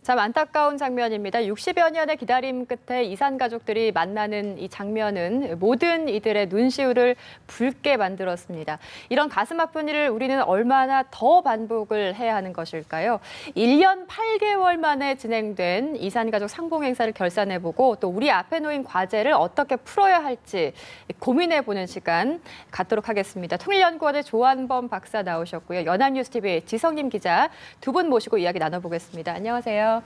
참 안타까운 장면입니다. 60여 년의 기다림 끝에 이산 가족들이 만나는 이 장면은 모든 이들의 눈시울을 붉게 만들었습니다. 이런 가슴 아픈 일을 우리는 얼마나 더 반복을 해야 하는 것일까요? 1년 8개월 만에 진행된 이산 가족 상봉 행사를 결산해보고 또 우리 앞에 놓인 과제를 어떻게 풀어야 할지 고민해보는 시간 갖도록 하겠습니다. 통일연구원의 조한범 박사 나오셨고요. 연합뉴스TV의 지성님 기자 두 분 모시고 이야기 나눠보겠습니다. 안녕하세요.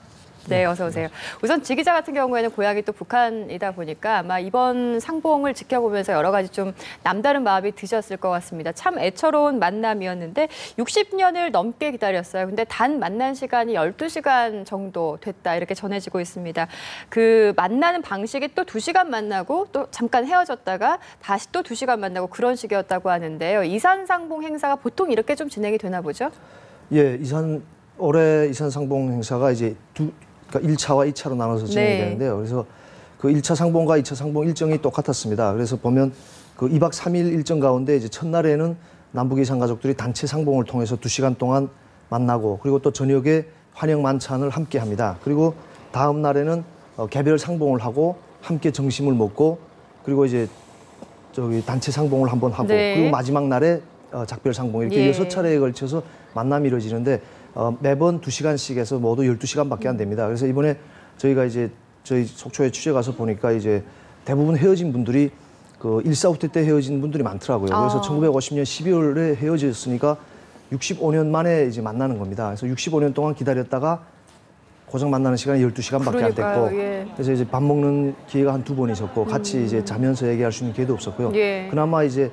네, 어서 오세요. 우선 지 기자 같은 경우에는 고향이 또 북한이다 보니까 아마 이번 상봉을 지켜보면서 여러 가지 좀 남다른 마음이 드셨을 것 같습니다. 참 애처로운 만남이었는데 60년을 넘게 기다렸어요. 근데 단 만난 시간이 12시간 정도 됐다 이렇게 전해지고 있습니다. 그 만나는 방식이 또 2시간 만나고 또 잠깐 헤어졌다가 다시 또 2시간 만나고 그런 식이었다고 하는데요. 이산 상봉 행사가 보통 이렇게 좀 진행이 되나 보죠? 예, 올해 이산 상봉 행사가 이제 그러니까 1차와 2차로 나눠서 진행이 되는데요. 그래서 그 1차 상봉과 2차 상봉 일정이 똑같았습니다. 그래서 보면 그 2박 3일 일정 가운데 이제 첫날에는 남북 이산 가족들이 단체 상봉을 통해서 2시간 동안 만나고 그리고 또 저녁에 환영 만찬을 함께 합니다. 그리고 다음 날에는 개별 상봉을 하고 함께 점심을 먹고 그리고 이제 단체 상봉을 한번 하고 그리고 마지막 날에 작별 상봉 이렇게 6차례에 걸쳐서 만남이 이루어지는데 매번 2시간씩 해서 모두 12시간밖에 안 됩니다. 그래서 이번에 저희가 이제 저희 속초에 취재 가서 보니까 이제 대부분 헤어진 분들이 그 일사후퇴 때 헤어진 분들이 많더라고요. 그래서 1950년 12월에 헤어졌으니까 65년 만에 이제 만나는 겁니다. 그래서 65년 동안 기다렸다가 고작 만나는 시간이 12시간밖에 안 됐고 그래서 이제 밥 먹는 기회가 한 2번 있었고 같이 이제 자면서 얘기할 수 있는 기회도 없었고요. 그나마 이제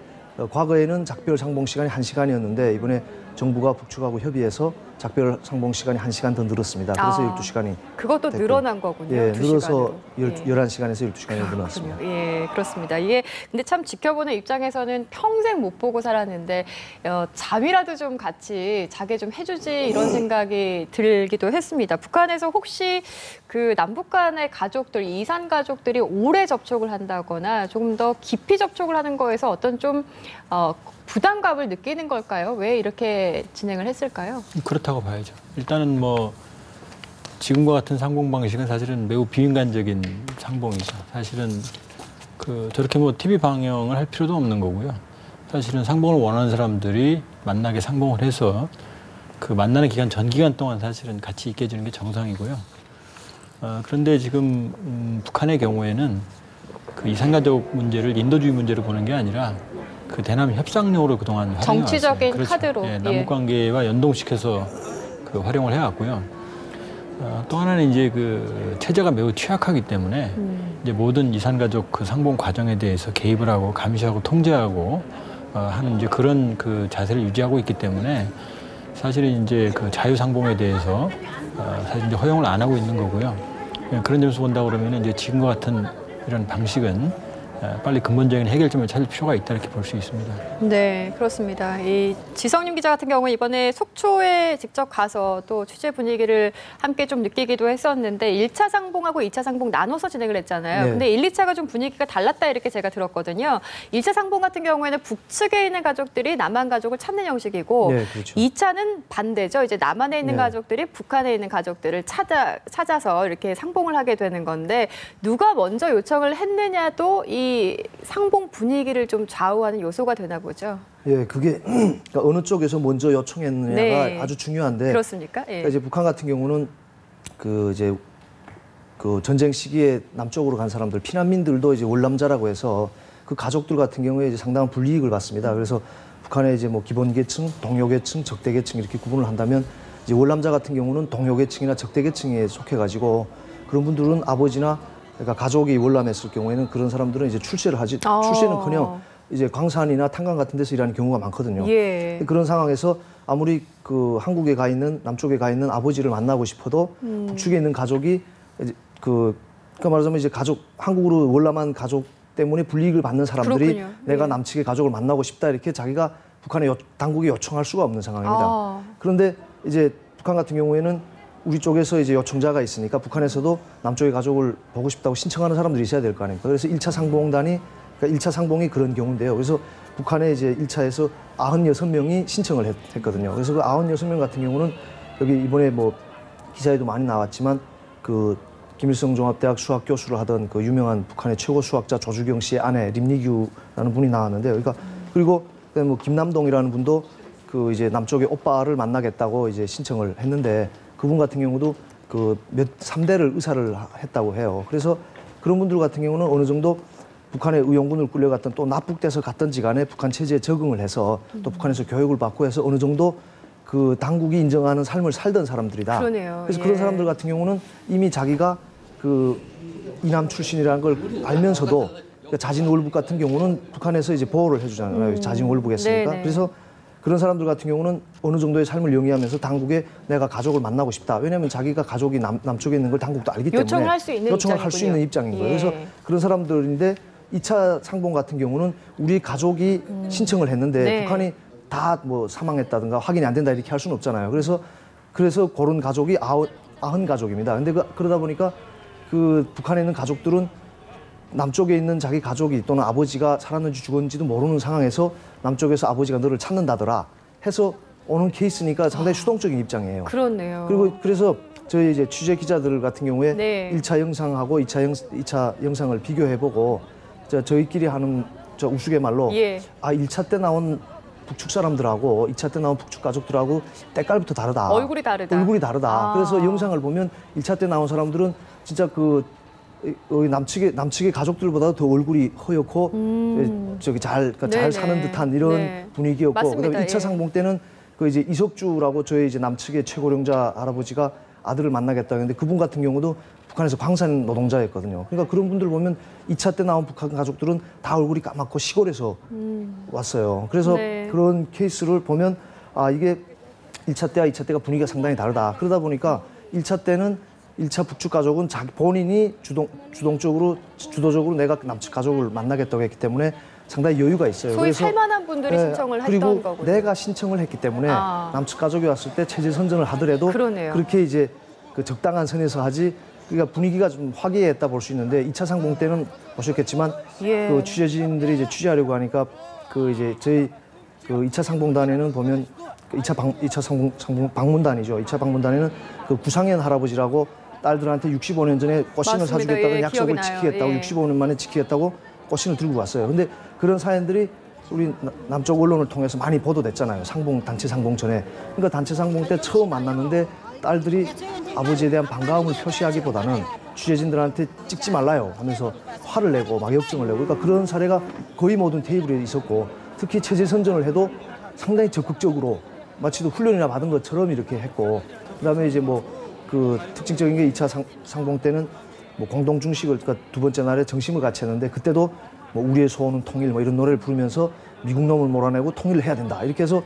과거에는 작별 상봉 시간이 1시간이었는데 이번에 정부가 북측하고 협의해서 작별 상봉 시간이 1시간 더 늘었습니다. 그래서 12시간이 그것도 됐고. 늘어난 거군요. 예, 늘어서 11시간에서 12시간이 늘어났습니다. 예, 그렇습니다. 이게 근데 참 지켜보는 입장에서는 평생 못 보고 살았는데 잠이라도 좀 같이 자게 좀 해주지 이런 생각이 들기도 했습니다. 북한에서 혹시 그 남북 간의 가족들, 이산 가족들이 오래 접촉을 한다거나 조금 더 깊이 접촉을 하는 거에서 어떤 좀 부담감을 느끼는 걸까요? 왜 이렇게 진행을 했을까요? 그렇다고 봐야죠. 일단은 뭐 지금과 같은 상봉 방식은 사실은 매우 비인간적인 상봉이죠. 사실은 저렇게 뭐 TV 방영을 할 필요도 없는 거고요. 사실은 상봉을 원하는 사람들이 만나게 상봉을 해서 그 만나는 기간 전 기간 동안 사실은 같이 있게 해주는 게 정상이고요. 그런데 지금 북한의 경우에는 그 이산가족 문제를 인도주의 문제로 보는 게 아니라 그 대남 협상용으로 그동안 활용해왔어요. 정치적인 그렇죠. 카드로. 예, 남북관계와 연동시켜서 그 활용을 해왔고요. 또 하나는 이제 그 체제가 매우 취약하기 때문에 이제 모든 이산가족 그 상봉 과정에 대해서 개입을 하고 감시하고 통제하고 하는 이제 그런 그 자세를 유지하고 있기 때문에 사실은 이제 그 자유상봉에 대해서 사실 이제 허용을 안 하고 있는 거고요. 그런 점에서 본다 그러면 이제 지금과 같은 이런 방식은 빨리 근본적인 해결점을 찾을 필요가 있다 이렇게 볼 수 있습니다. 네, 그렇습니다. 이 지성님 기자 같은 경우는 이번에 속초에 직접 가서 또 취재 분위기를 함께 좀 느끼기도 했었는데 1차 상봉하고 2차 상봉 나눠서 진행을 했잖아요. 근데 1, 2차가 좀 분위기가 달랐다 이렇게 제가 들었거든요. 1차 상봉 같은 경우에는 북측에 있는 가족들이 남한 가족을 찾는 형식이고 그렇죠. 2차는 반대죠. 이제 남한에 있는 가족들이 북한에 있는 가족들을 찾아서 이렇게 상봉을 하게 되는 건데 누가 먼저 요청을 했느냐도 이 상봉 분위기를 좀 좌우하는 요소가 되나 보죠. 예, 그게 그러니까 어느 쪽에서 먼저 요청했느냐가 아주 중요한데. 그렇습니까? 그러니까 이제 북한 같은 경우는 그 전쟁 시기에 남쪽으로 간 사람들, 피난민들도 이제 월남자라고 해서 그 가족들 같은 경우에 이제 상당한 불이익을 받습니다. 그래서 북한의 이제 뭐 기본계층, 동요계층, 적대계층 이렇게 구분을 한다면 이제 월남자 같은 경우는 동요계층이나 적대계층에 속해가지고 그런 분들은 아버지나 그러니까 가족이 월남했을 경우에는 그런 사람들은 이제 출세는커녕 이제 광산이나 탄광 같은 데서 일하는 경우가 많거든요. 그런 상황에서 아무리 그 한국에 가 있는 남쪽에 가 있는 아버지를 만나고 싶어도 북측에 있는 가족이 이제 그러니까 말하자면 이제 한국으로 월남한 가족 때문에 불이익을 받는 사람들이 내가 남측의 가족을 만나고 싶다 이렇게 자기가 북한의 당국에 요청할 수가 없는 상황입니다. 그런데 이제 북한 같은 경우에는 우리 쪽에서 이제 요청자가 있으니까 북한에서도 남쪽의 가족을 보고 싶다고 신청하는 사람들이 있어야 될 거 아닙니까? 그래서 1차 상봉단이, 그러니까 1차 상봉이 그런 경우인데요. 그래서 북한에 이제 1차에서 96명이 신청을 했거든요. 그래서 그 96명 같은 경우는 여기 이번에 뭐 기사에도 많이 나왔지만 그 김일성 종합대학 수학 교수를 하던 그 유명한 북한의 최고 수학자 조주경 씨의 아내 림리규라는 분이 나왔는데요. 그러니까 그리고 뭐 김남동이라는 분도 그 이제 남쪽의 오빠를 만나겠다고 이제 신청을 했는데 그분 같은 경우도 그 3대를 의사를 했다고 해요. 그래서 그런 분들 같은 경우는 어느 정도 북한의 의용군을 끌려갔던 또 납북돼서 갔던지 간에 북한 체제에 적응을 해서 또 북한에서 교육을 받고 해서 어느 정도 그 당국이 인정하는 삶을 살던 사람들이다. 그러네요. 그래서 예. 그런 사람들 같은 경우는 이미 자기가 그 이남 출신이라는 걸 알면서도 그러니까 자진 월북 같은 경우는 북한에서 이제 보호를 해주잖아요. 자진 월북했으니까. 네네. 그래서 그런 사람들 같은 경우는 어느 정도의 삶을 영위하면서 당국에 내가 가족을 만나고 싶다. 왜냐하면 자기가 가족이 남쪽에 있는 걸 당국도 알기 때문에 요청을 할 수 있는 요청을 할 수 있는 입장인 거예요. 예. 그래서 그런 사람들인데 2차 상봉 같은 경우는 우리 가족이 신청을 했는데 네. 북한이 다 뭐 사망했다든가 확인이 안 된다 이렇게 할 수는 없잖아요. 그래서 그런 가족이 90가족입니다. 근데 그러다 보니까 그 북한에 있는 가족들은 남쪽에 있는 자기 가족이 또는 아버지가 살았는지 죽었는지도 모르는 상황에서 남쪽에서 아버지가 너를 찾는다더라 해서 오는 케이스니까 상당히 수동적인 입장이에요. 그렇네요. 그리고 그래서 저희 이제 취재 기자들 같은 경우에 네. 1차 영상하고 2차 영상을 비교해보고 저희끼리 하는 저 우스갯말로 예. 1차 때 나온 북측 사람들하고 2차 때 나온 북측 가족들하고 때깔부터 다르다. 얼굴이 다르다. 얼굴이 다르다. 아. 그래서 영상을 보면 1차 때 나온 사람들은 진짜 그 남측의 가족들보다 더 얼굴이 허옇고 저기 잘 네네. 사는 듯한 이런 네. 분위기였고 맞습니다. 그다음에 2차 예. 상봉 때는 그 이제 이석주라고 저희 이제 남측의 최고령자 할아버지가 아들을 만나겠다 했는데 그분 같은 경우도 북한에서 광산 노동자였거든요. 그러니까 그런 분들 보면 2차 때 나온 북한 가족들은 다 얼굴이 까맣고 시골에서 왔어요. 그래서 네. 그런 케이스를 보면 이게 1차 때와 2차 때가 분위기가 상당히 다르다. 그러다 보니까 1차 때는 1차 북측 가족은 자기 본인이 주도적으로 내가 남측 가족을 만나겠다고 했기 때문에 상당히 여유가 있어요. 소위 살만한 분들이 신청을 그리고 했던 거군요. 내가 신청을 했기 때문에 남측 가족이 왔을 때 체제 선전을 하더라도 그러네요. 그렇게 이제 그 적당한 선에서 하지. 그러니까 분위기가 좀 화기애애했다 볼 수 있는데 2차 상봉 때는 보셨겠지만 예. 그 취재진들이 이제 취재하려고 하니까 그 이제 저희 그 2차 상봉단에는 보면 2차 상봉 방문단이죠. 2차 방문단에는 그 구상현 할아버지라고 딸들한테 65년 전에 꽃신을 맞습니다. 사주겠다는 예, 약속을 기억이 나요. 지키겠다고 예. 65년 만에 지키겠다고 꽃신을 들고 왔어요. 근데 그런 사연들이 우리 남쪽 언론을 통해서 많이 보도됐잖아요. 단체 상봉 전에. 그러니까 단체 상봉 때 처음 만났는데 딸들이 아버지에 대한 반가움을 표시하기보다는 취재진들한테 찍지 말라요 하면서 화를 내고 막 역정을 내고 그러니까 그런 사례가 거의 모든 테이블에 있었고 특히 체제 선전을 해도 상당히 적극적으로 마치도 훈련이나 받은 것처럼 이렇게 했고 그다음에 이제 뭐 그 특징적인 게 2차 상봉 때는 뭐 공동 중식을 그러니까 두 번째 날에 점심을 같이 했는데 그때도 뭐 우리의 소원은 통일 뭐 이런 노래를 부르면서 미국 놈을 몰아내고 통일을 해야 된다 이렇게 해서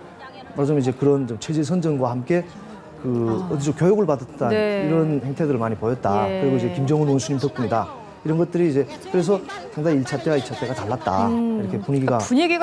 말하자면 이제 그런 좀 체제 선전과 함께 그 어디서 교육을 받았다 네. 이런 행태들을 많이 보였다. 예. 그리고 이제 김정은 원수님 덕분이다. 이런 것들이 이제 그래서 상당히 1차 때와 2차 때가 달랐다. 이렇게 분위기가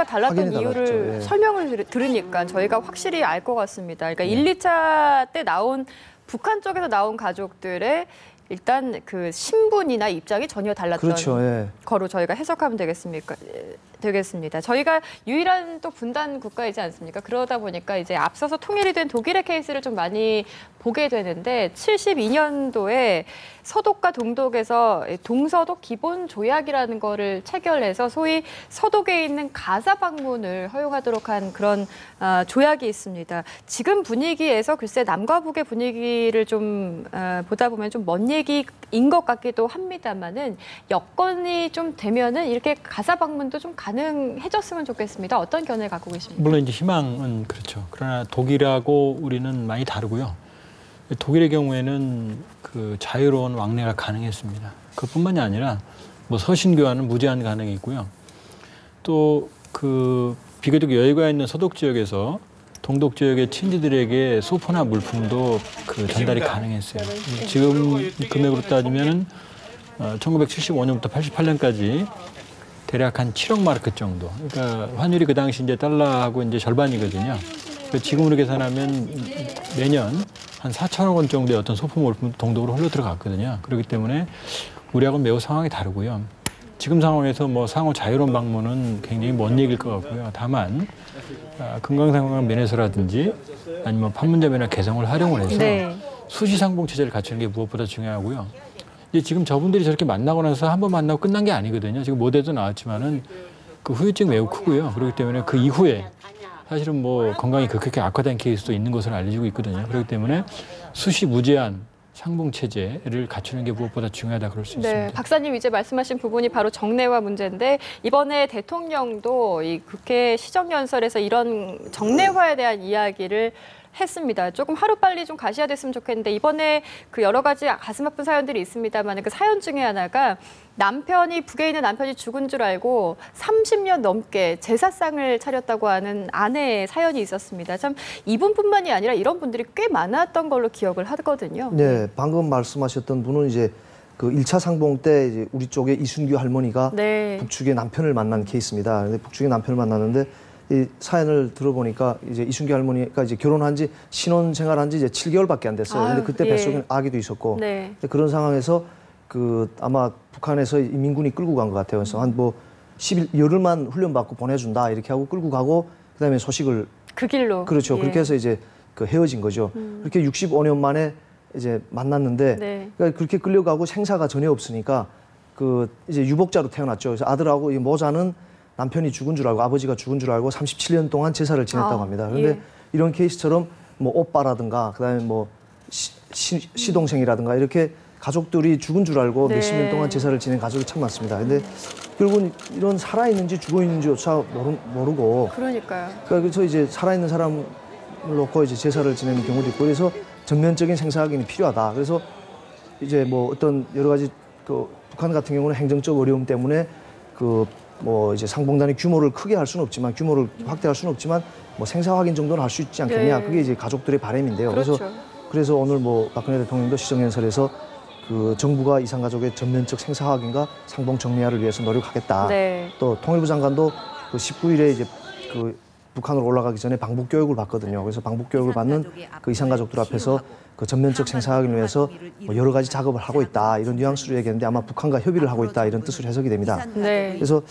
달랐던 확연히 이유를 달랐죠. 예. 설명을 들으니까 저희가 확실히 알 것 같습니다. 그러니까 1, 2차 때 나온 북한 쪽에서 나온 가족들의 일단 그 신분이나 입장이 전혀 달랐던 그렇죠. 예. 거로 저희가 해석하면 되겠습니다. 저희가 유일한 또 분단 국가이지 않습니까? 그러다 보니까 이제 앞서서 통일이 된 독일의 케이스를 좀 많이 보게 되는데 72년도에 서독과 동독에서 동서독 기본 조약이라는 거를 체결해서 소위 서독에 있는 가사 방문을 허용하도록 한 그런 조약이 있습니다. 지금 분위기에서 글쎄 남과 북의 분위기를 좀 보다 보면 좀 먼 얘기인 것 같기도 합니다만은 여건이 좀 되면은 이렇게 가사 방문도 좀 가능해졌으면 좋겠습니다. 어떤 견해를 갖고 계십니까? 물론 이제 희망은 그렇죠. 그러나 독일하고 우리는 많이 다르고요. 독일의 경우에는 그 자유로운 왕래가 가능했습니다. 그뿐만이 아니라 뭐 서신 교환은 무제한 가능했고요. 또 그 비교적 여유가 있는 서독 지역에서 동독 지역의 친지들에게 소포나 물품도 그 전달이 가능했어요. 지금 금액으로 따지면은 1975년부터 88년까지 대략 한 7억 마르크 정도. 그러니까 환율이 그 당시 이제 달러하고 이제 절반이거든요. 지금으로 계산하면 매년 한 4천억 원 정도의 어떤 소품 물품 동독으로 흘러 들어갔거든요. 그렇기 때문에 우리하고는 매우 상황이 다르고요. 지금 상황에서 뭐 상호 자유로운 방문은 굉장히 먼 얘기일 것 같고요. 다만 금강산강 면에서라든지 아니면 판문점이나 개성을 활용을 해서 네. 수시 상봉 체제를 갖추는 게 무엇보다 중요하고요. 이제 지금 저분들이 저렇게 만나고 나서 한 번 만나고 끝난 게 아니거든요. 지금 모델도 나왔지만은 그 후유증이 매우 크고요. 그렇기 때문에 그 이후에 사실은 뭐 건강이 급격히 악화된 케이스도 있는 것으로 알려지고 있거든요. 그렇기 때문에 수시 무제한 상봉 체제를 갖추는 게 무엇보다 중요하다 그럴 수 네, 있습니다. 박사님 이제 말씀하신 부분이 바로 정례화 문제인데 이번에 대통령도 이 국회 시정연설에서 이런 정례화에 대한 이야기를 했습니다. 조금 하루빨리 좀 가셔야 됐으면 좋겠는데 이번에 그 여러 가지 가슴 아픈 사연들이 있습니다만 그 사연 중에 하나가 북에 있는 남편이 죽은 줄 알고 30년 넘게 제사상을 차렸다고 하는 아내의 사연이 있었습니다. 참 이분뿐만이 아니라 이런 분들이 꽤 많았던 걸로 기억을 하거든요. 네, 방금 말씀하셨던 분은 이제 그 1차 상봉 때 이제 우리 쪽에 이순규 할머니가 네. 북측의 남편을 만난 케이스입니다. 근데 북측의 남편을 만났는데 이 사연을 들어보니까 이제 이순규 할머니가 이제 결혼한 지 신혼 생활한 지 이제 7개월밖에 안 됐어요. 근데 그때 예. 뱃속에 아기도 있었고 네. 근데 그런 상황에서 그 아마 북한에서 민군이 끌고 간 것 같아요. 그래서 한 뭐 10일 열흘만 훈련받고 보내준다 이렇게 하고 끌고 가고 그다음에 소식을 그 길로. 그렇죠. 예. 그렇게 해서 이제 그 헤어진 거죠. 그렇게 65년 만에 이제 만났는데 네. 그러니까 그렇게 끌려가고 생사가 전혀 없으니까 그 이제 유복자로 태어났죠. 그래서 아들하고 이 모자는 남편이 죽은 줄 알고 아버지가 죽은 줄 알고 37년 동안 제사를 지냈다고 합니다. 그런데 예. 이런 케이스처럼 뭐 오빠라든가 그다음에 뭐 시동생이라든가 이렇게 가족들이 죽은 줄 알고 네. 몇십 년 동안 제사를 지낸 가족이 참 많습니다. 근데 결국은 이런 살아있는지 죽어있는지조차 모르고 그러니까요. 그래서 이제 살아있는 사람을 놓고 이제 제사를 지내는 경우도 있고 그래서 전면적인 생사 확인이 필요하다. 그래서 이제 뭐 어떤 여러 가지 그 북한 같은 경우는 행정적 어려움 때문에 그 뭐 이제 상봉단의 규모를 크게 할 수는 없지만 규모를 확대할 수는 없지만 뭐 생사 확인 정도는 할 수 있지 않겠냐. 네. 그게 이제 가족들의 바람인데요. 그렇죠. 그래서 오늘 뭐 박근혜 대통령도 시정연설에서 그 정부가 이산가족의 전면적 생사 확인과 상봉 정리화를 위해서 노력하겠다. 네. 또 통일부 장관도 그 19일에 이제 그 북한으로 올라가기 전에 방북 교육을 받거든요. 그래서 방북 교육을 받는 그 이산가족들 앞에서 그 전면적 생사 확인을 위해서 뭐 여러 가지 작업을 하고 있다 이런 뉘앙스로 얘기했는데 아마 북한과 협의를 하고 있다 이런 뜻으로 해석이 됩니다. 네. 그래서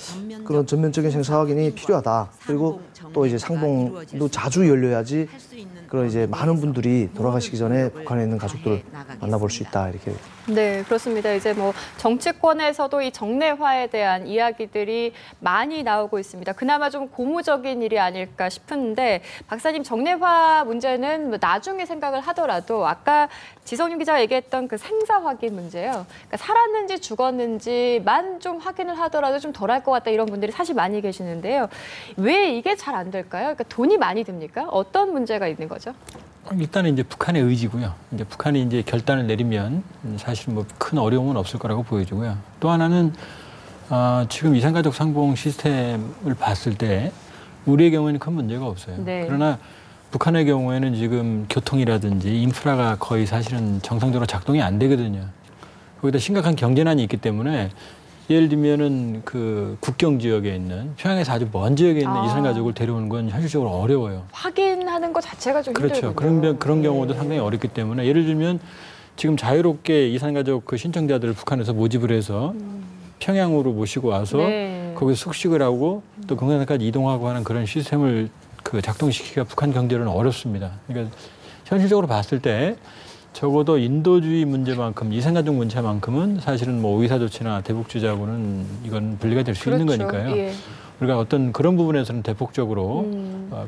그런 전면적인 생사 확인이 필요하다. 그리고 또 이제 상봉도 자주 열려야지 그런 이제 많은 분들이 돌아가시기 전에 북한에 있는 가족들을 만나볼 수 있다 이렇게. 네, 그렇습니다. 이제 뭐 정치권에서도 이 정례화에 대한 이야기들이 많이 나오고 있습니다. 그나마 좀 고무적인 일이 아닐까 싶은데 박사님 정례화 문제는 뭐 나중에 생각을 하더라도 아까 지성윤 기자가 얘기했던 그 생사 확인 문제요. 그러니까 살았는지 죽었는지만 좀 확인을 하더라도 좀 덜할 것 같다 이런 분들이 사실 많이 계시는데요. 왜 이게 잘 안 될까요? 그러니까 돈이 많이 듭니까? 어떤 문제가 있는 거죠? 일단은 이제 북한의 의지고요. 이제 북한이 이제 결단을 내리면 사실 뭐 큰 어려움은 없을 거라고 보여지고요. 또 하나는 지금 이산가족 상봉 시스템을 봤을 때 우리의 경우에는 큰 문제가 없어요. 네. 그러나 북한의 경우에는 지금 교통이라든지 인프라가 거의 사실은 정상적으로 작동이 안 되거든요. 거기다 심각한 경제난이 있기 때문에 예를 들면은 그 국경 지역에 있는 평양에서 아주 먼 지역에 있는 이산가족을 데려오는 건 현실적으로 어려워요. 확인하는 것 자체가 좀 그렇죠. 힘들군요. 그런 경우도 상당히 어렵기 때문에 예를 들면 지금 자유롭게 이산가족 그 신청자들을 북한에서 모집을 해서 평양으로 모시고 와서 네. 거기서 숙식을 하고 또 공산까지 이동하고 하는 그런 시스템을 그 작동시키기가 북한 경제로는 어렵습니다. 그러니까 현실적으로 봤을 때 적어도 인도주의 문제만큼 이산가족 문제만큼은 사실은 뭐 의사조치나 대북주의하고는 이건 분리가 될 수 그렇죠. 있는 거니까요. 예. 우리가 어떤 그런 부분에서는 대폭적으로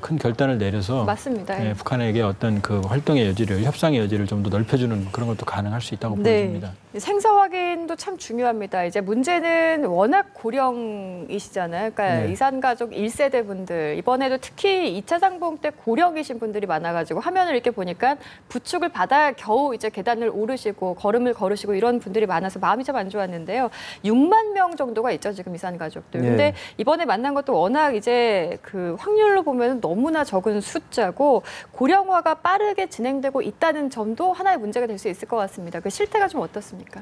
큰 결단을 내려서 맞습니다. 예, 북한에게 어떤 그 활동의 여지를 협상의 여지를 좀 더 넓혀주는 그런 것도 가능할 수 있다고 네. 보여집니다. 생사 확인도 참 중요합니다. 이제 문제는 워낙 고령이시잖아요. 그러니까 네. 이산가족 1세대 분들 이번에도 특히 2차 상봉 때 고령이신 분들이 많아가지고 화면을 이렇게 보니까 부축을 받아 겨우 이제 계단을 오르시고 걸음을 걸으시고 이런 분들이 많아서 마음이 좀 안 좋았는데요. 6만 명 정도가 있죠 지금 이산가족들. 네. 근데 이번에 만난 것도 워낙 이제 그 확률로 보면 너무나 적은 숫자고 고령화가 빠르게 진행되고 있다는 점도 하나의 문제가 될 수 있을 것 같습니다. 그 실태가 좀 어떻습니까?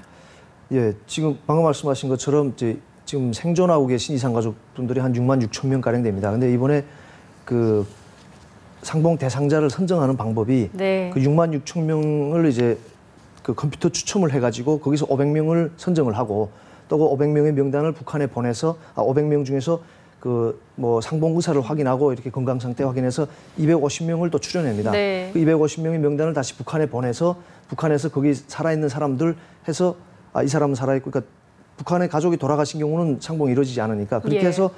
예, 지금 방금 말씀하신 것처럼 이제 지금 생존하고 계신 이산가족 분들이 한 6만 6천 명 가량 됩니다. 근데 이번에 그 상봉 대상자를 선정하는 방법이 네. 그 6만 6천 명을 이제 그 컴퓨터 추첨을 해가지고 거기서 500명을 선정을 하고 또 그 500명의 명단을 북한에 보내서 500명 중에서 그 뭐 상봉 의사를 확인하고 이렇게 건강 상태 확인해서 250명을 또 출연합니다. 네. 그 250명의 명단을 다시 북한에 보내서 북한에서 거기 살아있는 사람들 해서 이 사람은 살아있고, 그러니까 북한의 가족이 돌아가신 경우는 상봉이 이루어지지 않으니까 그렇게 예. 해서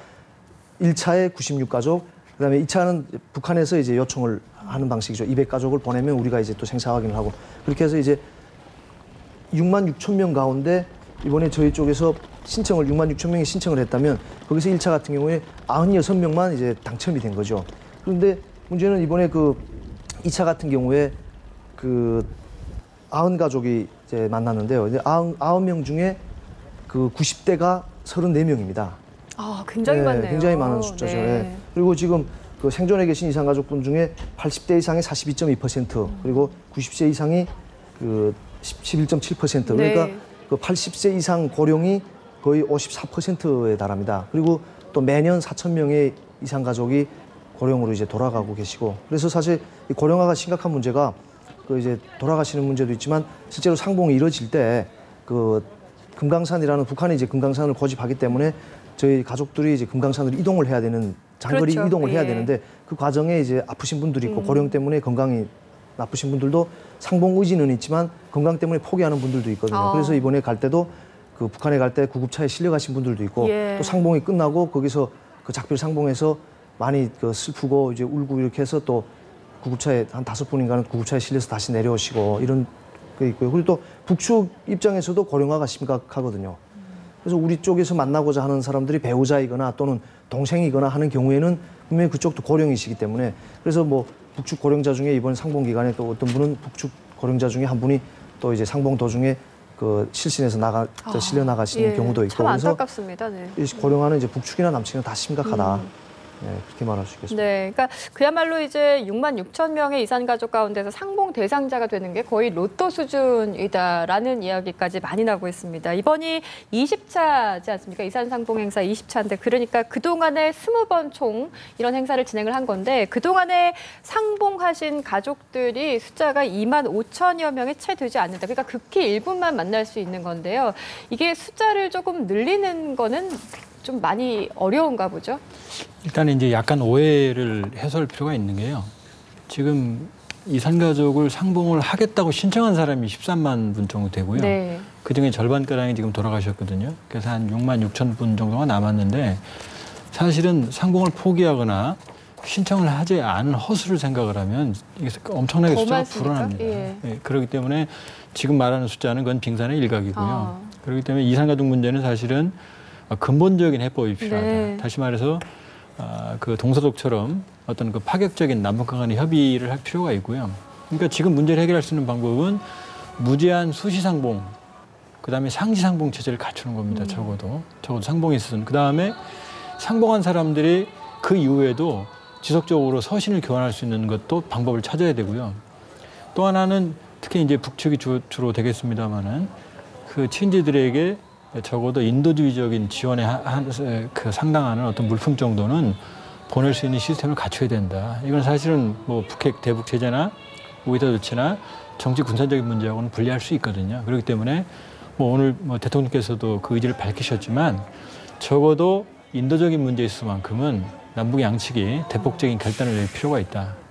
1차에 96가족, 그다음에 2차는 북한에서 이제 요청을 하는 방식이죠. 200가족을 보내면 우리가 이제 또 생사 확인을 하고, 그렇게 해서 이제 6만 6천 명 가운데 이번에 저희 쪽에서 신청을 6만 6천 명이 신청을 했다면 거기서 1차 같은 경우에 96명만 이제 당첨이 된 거죠. 그런데 문제는 이번에 그 2차 같은 경우에 그 90가족이 이제 만났는데요. 이제 9명 중에 그 90대가 34명입니다. 아, 굉장히 많네요. 굉장히 많은 숫자죠. 네. 예. 그리고 지금 그 생존에 계신 이산가족분 중에 80대 이상이 42.2%, 그리고 90세 이상이 그 11.7%. 그러니까 네. 그 80세 이상 고령이 거의 54%에 달합니다. 그리고 또 매년 4천 명의 이산가족이 고령으로 이제 돌아가고 계시고, 그래서 사실 이 고령화가 심각한 문제가 그 이제 돌아가시는 문제도 있지만 실제로 상봉이 이루어질 때 그 금강산이라는, 북한이 이제 금강산을 고집하기 때문에 저희 가족들이 이제 금강산으로 이동을 해야 되는, 장거리 그렇죠. 이동을 해야 예. 되는데 그 과정에 이제 아프신 분들이 있고 고령 때문에 건강이 나쁘신 분들도 상봉 의지는 있지만 건강 때문에 포기하는 분들도 있거든요. 그래서 이번에 갈 때도 그 북한에 갈 때 구급차에 실려가신 분들도 있고, 예. 또 상봉이 끝나고 거기서 그 작별 상봉에서 많이 그 슬프고 이제 울고 이렇게 해서 또 구급차에 한 5분인가는 구급차에 실려서 다시 내려오시고 이런 게 있고요. 그리고 또 북측 입장에서도 고령화가 심각하거든요. 그래서 우리 쪽에서 만나고자 하는 사람들이 배우자이거나 또는 동생이거나 하는 경우에는 분명히 그쪽도 고령이시기 때문에, 그래서 뭐 북측 고령자 중에 이번 상봉 기간에 또 어떤 분은 북측 고령자 중에 한 분이 또 이제 상봉 도중에 그 실신해서 실려 나가시는 예. 경우도 있고, 참 그래서 안타깝습니다. 네. 이 고령화는 이제 북측이나 남측이나 다 심각하다. 네, 그렇게 말할 수 있겠습니다. 네, 그러니까 그야말로 이제 6만 6천 명의 이산 가족 가운데서 상봉 대상자가 되는 게 거의 로또 수준이다라는 이야기까지 많이 나오고 있습니다. 이번이 20차지 않습니까? 이산 상봉 행사 20차인데, 그러니까 그동안에 20번 총 이런 행사를 진행을 한 건데, 그동안에 상봉하신 가족들이 숫자가 2만 5천여 명이 채 되지 않는다. 그러니까 극히 일부만 만날 수 있는 건데요. 이게 숫자를 조금 늘리는 거는 좀 많이 어려운가 보죠? 일단 이제 약간 오해를 해소할 필요가 있는 게요. 지금 이산가족을 상봉을 하겠다고 신청한 사람이 13만 분 정도 되고요. 네. 그중에 절반가량이 지금 돌아가셨거든요. 그래서 한 6만 6천 분 정도가 남았는데, 사실은 상봉을 포기하거나 신청을 하지 않은 허수를 생각을 하면 이게 엄청나게 더 숫자가 많습니까? 불어납니다. 예. 예, 그렇기 때문에 지금 말하는 숫자는 그건 빙산의 일각이고요. 아. 그렇기 때문에 이산가족 문제는 사실은 근본적인 해법이 필요하다. 네. 다시 말해서 그 동서독처럼 어떤 그 파격적인 남북한 간의 협의를 할 필요가 있고요. 그러니까 지금 문제를 해결할 수 있는 방법은 무제한 수시상봉, 그다음에 상시상봉 체제를 갖추는 겁니다. 적어도 상봉이 있으면. 그다음에 상봉한 사람들이 그 이후에도 지속적으로 서신을 교환할 수 있는 것도 방법을 찾아야 되고요. 또 하나는 특히 이제 북측이 주로 되겠습니다마는 그 친지들에게 적어도 인도주의적인 지원에 그 상당하는 어떤 물품 정도는 보낼 수 있는 시스템을 갖춰야 된다. 이건 사실은 뭐 북핵 대북 제재나 오이다 조치나 정치 군사적인 문제하고는 분리할 수 있거든요. 그렇기 때문에 뭐 오늘 뭐 대통령께서도 그 의지를 밝히셨지만, 적어도 인도적인 문제에 있어서만큼은 남북 양측이 대폭적인 결단을 낼 필요가 있다.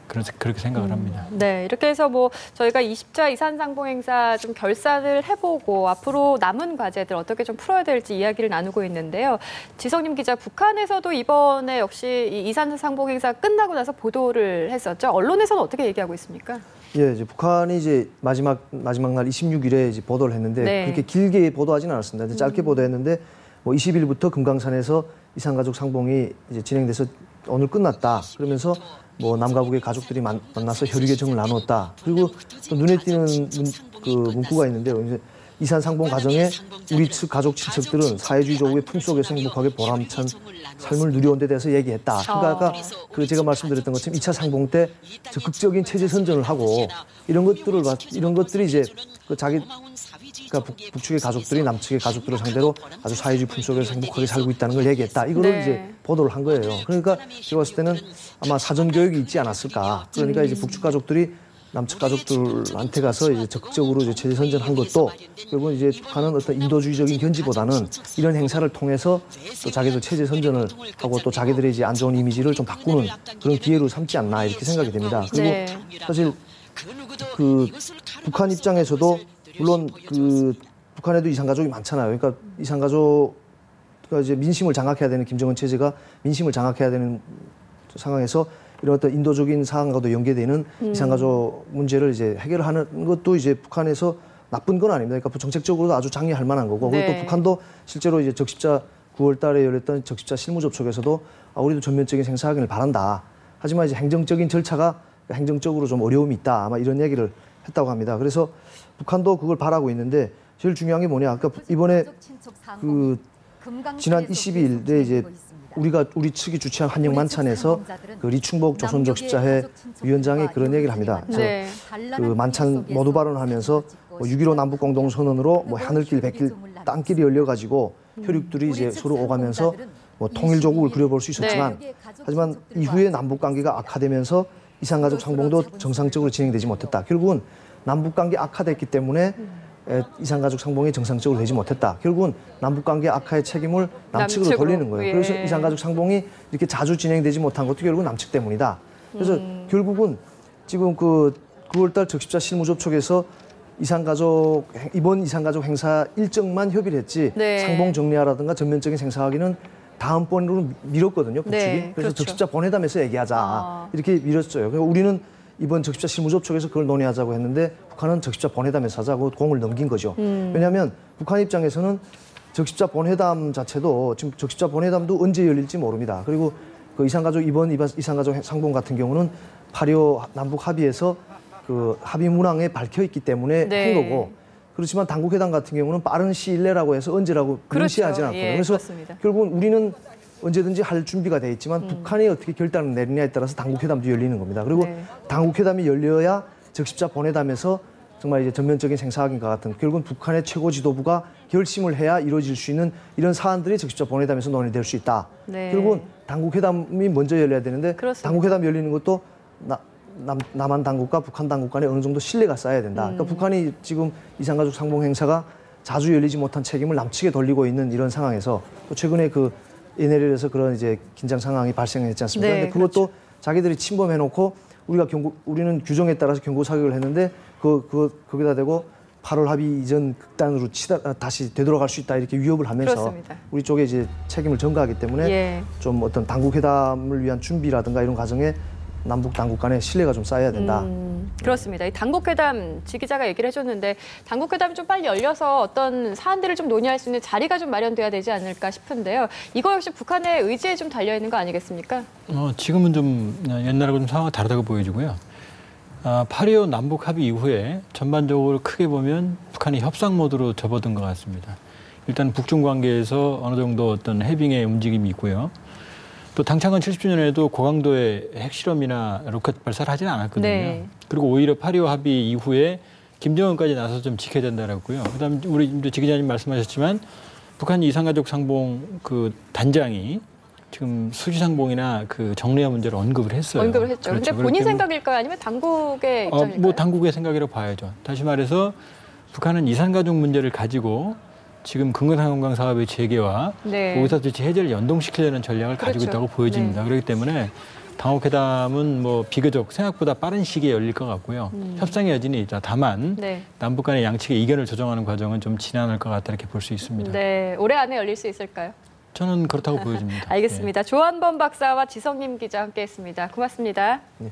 그렇게 생각을 합니다. 네, 이렇게 해서 뭐 저희가 20차 이산 상봉 행사 좀 결산을 해보고 앞으로 남은 과제들 어떻게 좀 풀어야 될지 이야기를 나누고 있는데요. 지성님 기자, 북한에서도 이번에 역시 이 이산 상봉 행사 끝나고 나서 보도를 했었죠. 언론에서는 어떻게 얘기하고 있습니까? 예, 이제 북한이 이제 마지막 날 26일에 이제 보도를 했는데, 네. 그렇게 길게 보도하지는 않았습니다. 이제 짧게 보도했는데, 뭐 20일부터 금강산에서 이산가족 상봉이 이제 진행돼서 오늘 끝났다. 그러면서 뭐 남과 북의 가족들이 만나서 혈육의 정을 나누었다. 그리고 또 눈에 띄는 그 문구가 있는데요. 이제 이산 상봉 과정에 우리 측 가족 친척들은 사회주의 조국의 품속에서 행복하게 보람찬 삶을 누려온 데 대해서 얘기했다. 그러니까 아까 그 제가 말씀드렸던 것처럼 2차 상봉 때 적극적인 체제 선전을 하고 이런 것들이 이제 그 그러니까 북측의 가족들이 남측의 가족들을 상대로 아주 사회주의 품속에서 행복하게 살고 있다는 걸 얘기했다. 이거를 네. 이제 보도를 한 거예요. 그러니까 제가 봤을 때는 아마 사전 교육이 있지 않았을까. 그러니까 이제 북측 가족들이 남측 가족들한테 가서 이제 적극적으로 이제 체제 선전한 것도 결국은 이제 북한은 어떤 인도주의적인 견지보다는 이런 행사를 통해서 또 자기들 체제 선전을 하고 또 자기들의 이제 안 좋은 이미지를 좀 바꾸는 그런 기회로 삼지 않나 이렇게 생각이 됩니다. 그리고 네. 사실 그 북한 입장에서도 물론 그 북한에도 이산가족이 많잖아요. 그러니까 이산가족 그러니까 이제 민심을 장악해야 되는 김정은 체제가 민심을 장악해야 되는 상황에서 이런 어떤 인도적인 사항과도 연계되는 이산가족 문제를 이제 해결하는 것도 이제 북한에서 나쁜 건 아닙니다. 그러니까 정책적으로도 아주 장려할 만한 거고 그리고 네. 또 북한도 실제로 이제 적십자 9월 달에 열렸던 적십자 실무 접촉에서도 우리도 전면적인 생사확인을 바란다. 하지만 이제 행정적인 절차가 행정적으로 좀 어려움이 있다. 아마 이런 얘기를 했다고 합니다. 그래서 북한도 그걸 바라고 있는데 제일 중요한 게 뭐냐? 그러니까 이번에 그 지난 22일에 이제 우리 측이 주최한 환영 만찬에서 그 리충복 조선적 십자회 위원장이 그런 얘기를 합니다. 그래서 네. 그 만찬 모두 발언하면서 6.15 남북 공동 선언으로 뭐 하늘길 백길 땅길이 열려가지고 혈육들이 이제 서로 오가면서 뭐 통일 조국을 그려볼 수 있었지만 하지만 이후에 남북 관계가 악화되면서 이산가족 상봉도 정상적으로 진행되지 못했다. 결국은 남북 관계 악화됐기 때문에 이산가족 상봉이 정상적으로 되지 못했다. 결국은 남북관계 악화의 책임을 남측으로 돌리는 거예요. 예. 그래서 이산가족 상봉이 이렇게 자주 진행되지 못한 것도 결국은 남측 때문이다. 그래서 결국은 지금 그 9월달 적십자 실무 접촉에서 이번 이산가족 행사 일정만 협의를 했지 네. 상봉 정리하라든가 전면적인 생사하기는 다음번으로 미뤘거든요. 북측이. 네, 그래서 그렇죠. 적십자 본회담에서 얘기하자. 이렇게 미뤘어요. 그래서 우리는 이번 적십자 실무 접촉에서 그걸 논의하자고 했는데 북한은 적십자 본회담에서 하자고 공을 넘긴 거죠. 왜냐하면 북한 입장에서는 적십자 본회담 자체도 지금 적십자 본회담도 언제 열릴지 모릅니다. 그리고 그 이번 이산가족 상봉 같은 경우는 8.25 남북 합의에서 그 합의 문항에 밝혀 있기 때문에 네. 한 거고 그렇지만 당국회담 같은 경우는 빠른 시일 내라고 해서 언제라고 명시하지 않거든요. 예, 그래서 그렇습니다. 결국은 우리는 언제든지 할 준비가 돼 있지만 북한이 어떻게 결단을 내리냐에 따라서 당국회담도 열리는 겁니다. 그리고 네. 당국회담이 열려야 적십자 본회담에서 정말 이제 전면적인 생사확인과 같은 결국은 북한의 최고 지도부가 결심을 해야 이루어질 수 있는 이런 사안들이 적십자 본회담에서 논의될 수 있다. 네. 결국은 당국회담이 먼저 열려야 되는데 그렇습니다. 당국회담 열리는 것도 남한 당국과 북한 당국 간에 어느 정도 신뢰가 쌓여야 된다. 그러니까 북한이 지금 이산가족 상봉 행사가 자주 열리지 못한 책임을 남측에 돌리고 있는 이런 상황에서 또 최근에 그 NLL에서 그런 이제 긴장 상황이 발생했지 않습니까? 네, 근데 그것도 자기들이 침범해놓고 우리는 규정에 따라서 경고 사격을 했는데 거기다 대고 8월 합의 이전 극단으로 다시 되돌아갈 수 있다 이렇게 위협을 하면서 그렇습니다. 우리 쪽에 이제 책임을 전가하기 때문에 예. 좀 어떤 당국회담을 위한 준비라든가 이런 과정에 남북 당국 간에 신뢰가 좀 쌓여야 된다. 그렇습니다. 이 당국회담 지 기자가 얘기를 해줬는데 당국회담이 좀 빨리 열려서 어떤 사안들을 좀 논의할 수 있는 자리가 좀 마련돼야 되지 않을까 싶은데요. 이거 역시 북한의 의지에 좀 달려 있는 거 아니겠습니까? 지금은 좀 옛날하고 좀 상황이 다르다고 보여지고요. 8.25 남북 합의 이후에 전반적으로 크게 보면 북한이 협상 모드로 접어든 것 같습니다. 일단 북중 관계에서 어느 정도 어떤 해빙의 움직임이 있고요. 또 당창건 70주년에도 고강도의 핵실험이나 로켓 발사를 하지는 않았거든요. 네. 그리고 오히려 8.25 합의 이후에 김정은까지 나서 좀 지켜야 된다고 했고요. 그다음 우리 지 기자님 말씀하셨지만 북한 이산가족 상봉 그 단장이 지금 수지상봉이나 그 정례화 문제를 언급을 했어요. 언급을 했죠. 그렇죠. 근데 본인 생각일까요? 아니면 당국의 입장일까요? 뭐 당국의 생각이라고 봐야죠. 다시 말해서 북한은 이산가족 문제를 가지고 지금 근근항공강 사업의 재개와 네. 의사투치 해제를 연동시키려는 전략을 가지고 그렇죠. 있다고 보여집니다. 그렇기 때문에 당국회담은 뭐 비교적 생각보다 빠른 시기에 열릴 것 같고요. 협상의 여지는 있다. 다만 네. 남북 간의 양측의 이견을 조정하는 과정은 좀 지난할 것 같다 이렇게 볼 수 있습니다. 네. 올해 안에 열릴 수 있을까요? 저는 그렇다고 보여집니다. 알겠습니다. 조한범 박사와 지성림 기자 함께했습니다. 고맙습니다. 네.